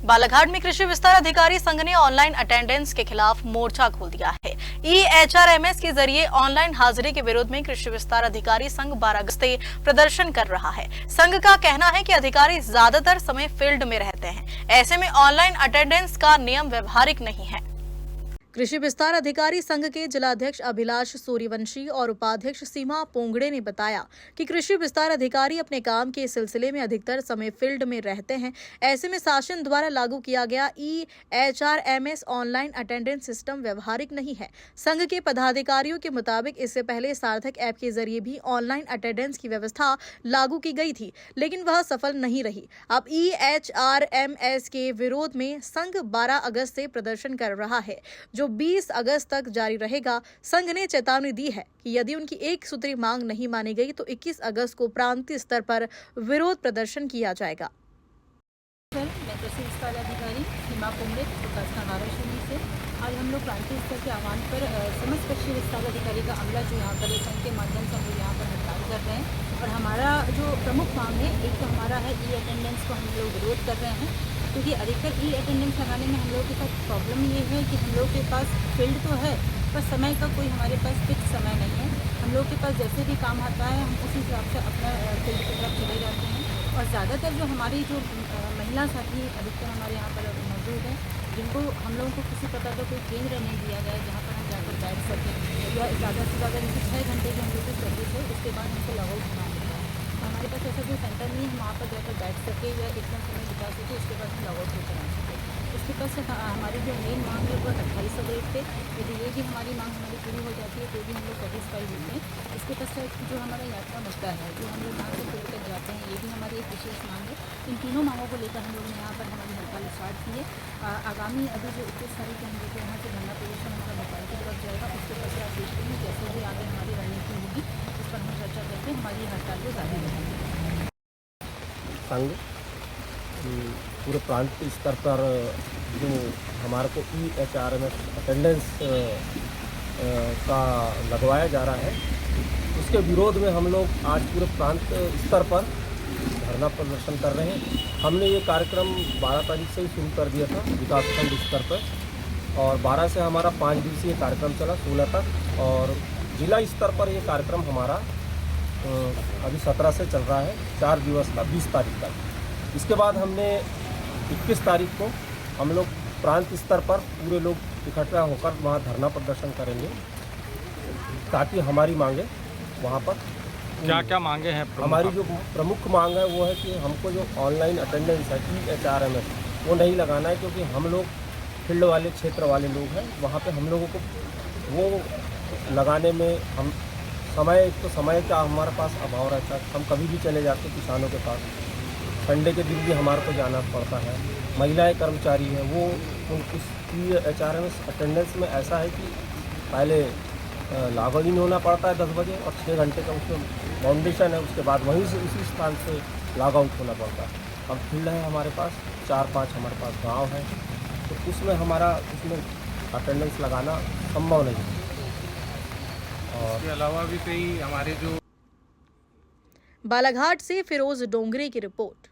बालाघाट में कृषि विस्तार अधिकारी संघ ने ऑनलाइन अटेंडेंस के खिलाफ मोर्चा खोल दिया है। EHRMS के जरिए ऑनलाइन हाजिरी के विरोध में कृषि विस्तार अधिकारी संघ 12 अगस्त से प्रदर्शन कर रहा है। संघ का कहना है कि अधिकारी ज्यादातर समय फील्ड में रहते हैं, ऐसे में ऑनलाइन अटेंडेंस का नियम व्यवहारिक नहीं है। कृषि विस्तार अधिकारी संघ के जिलाध्यक्ष अभिलाष सूर्यवंशी और उपाध्यक्ष सीमा पोंगड़े ने बताया कि कृषि विस्तार अधिकारी अपने काम के सिलसिले में अधिकतर समय फील्ड में रहते हैं। ऐसे में शासन द्वारा लागू किया गया EHRMS ऑनलाइन अटेंडेंस सिस्टम व्यवहारिक नहीं है। संघ के पदाधिकारियों के मुताबिक इससे पहले सार्थक ऐप के जरिए भी ऑनलाइन अटेंडेंस की व्यवस्था लागू की गई थी, लेकिन वह सफल नहीं रही। अब EHRMS के विरोध में संघ 12 अगस्त से प्रदर्शन कर रहा है, जो 20 अगस्त तक जारी रहेगा। संघ ने चेतावनी दी है कि यदि उनकी एक सूत्री मांग नहीं मानी गई तो 21 अगस्त को प्रांतीय स्तर पर विरोध प्रदर्शन किया जाएगा। सर, मैं कृषि विस्तार अधिकारी सीमा पोंगड़े वाराणसी से आज हम लोग प्रांतीय स्तर के आह्वान पर समस्त कृषि विस्तार अधिकारी का अमला जो यहाँ पर संघ के माध्यम से हम लोग यहाँ पर हड़ताल कर रहे हैं। और हमारा जो प्रमुख मांग है, एक तो हमारा है E-अटेंडेंस को हम लोग विरोध कर रहे हैं, क्योंकि अधिकतर E-अटेंडेंस लगाने में हम लोगों के साथ प्रॉब्लम ये है कि हम लोग के पास फील्ड तो है पर समय का कोई हमारे पास फिक्स समय नहीं है। हम लोग के पास जैसे भी काम आता है हम उस हिसाब से अपना फील्ड की तरफ चले जाते हैं। और ज़्यादातर जो हमारी जो महिला साथी अधिकतर हमारे यहाँ पर मौजूद हैं, जिनको हम लोगों को किसी प्रकार का कोई केंद्र नहीं दिया गया है जहाँ पर हम जाकर बैठ सकें, या ज़्यादा से ज़्यादा जैसे 6 घंटे की हम लोग की सर्विस है, उसके बाद हमको लॉग आउट होना होता है। हमारे पास ऐसा कोई सेंटर नहीं है वहाँ पर जाकर बैठ सके या इतना समय बिता सके, उसके बाद हम लॉग आउट होकर आ सके। उसके पास हमारी जो मेन मांग है वो 28 अगस्त पे, यदि ये भी हमारी मांग हमारी पूरी हो जाती है तो भी हम लोग सेटिस्फाई होते हैं। इसके पश्चात जो हमारा यात्रा मुद्दा है, जो हम लोग यहाँ से फिर तक जाते हैं, ये भी हमारी एक विशेष मांग है। इन तीनों मांगों को लेकर हम लोग ने यहाँ पर हमारी हड़ताल स्टार्ट की है। आगामी अभी जो 21 तारीख को हम लोग यहाँ से धरना प्रदर्शन हमारा भोपाल की तरफ जाएगा। उसके पश्चात देखते हैं जैसे भी आगे हमारी रणनीति होगी उस पर हम चर्चा करके हमारी हड़ताल को जारी रखेंगे। संघ पूरे प्रांतीय स्तर पर जो हमारे को EHRMS अटेंडेंस का लगवाया जा रहा है, उसके विरोध में हम लोग आज पूरे प्रांत स्तर पर धरना प्रदर्शन कर रहे हैं। हमने ये कार्यक्रम 12 तारीख से ही शुरू कर दिया था विकासखंड स्तर पर, और 12 से हमारा 5 दिवसीय कार्यक्रम चला 16 तक, और जिला स्तर पर ये कार्यक्रम हमारा अभी 17 से चल रहा है, 4 दिवस का 20 तारीख तक। इसके बाद हमने 21 तारीख को हम लोग प्रांत स्तर पर पूरे लोग इकट्ठा होकर वहाँ धरना प्रदर्शन करेंगे, ताकि हमारी मांगे वहाँ पर क्या मांगे हैं? हमारी जो प्रमुख मांग है वो है कि हमको जो ऑनलाइन अटेंडेंस है EHRMS वो नहीं लगाना है, क्योंकि हम लोग फील्ड वाले क्षेत्र वाले लोग हैं। वहाँ पे हम लोगों को वो लगाने में हम एक तो समय का हमारे पास अभाव रहता है। हम कभी भी चले जाते हैं किसानों के पास, संडे के दिन भी हमारे को जाना पड़ता है। महिलाएं कर्मचारी हैं, वो उस EHRMS अटेंडेंस में ऐसा है कि पहले लॉग इन होना पड़ता है 10 बजे और 6 घंटे का उसमें बाउंडेशन है, उसके बाद वहीं से उसी स्थान से लॉग आउट होना पड़ता है। अब फील्ड है हमारे पास 4-5 हमारे पास गांव है, तो उसमें अटेंडेंस लगाना संभव नहीं है। और इसके अलावा भी कई हमारे जो बालाघाट से फिरोज डोंगरे की रिपोर्ट।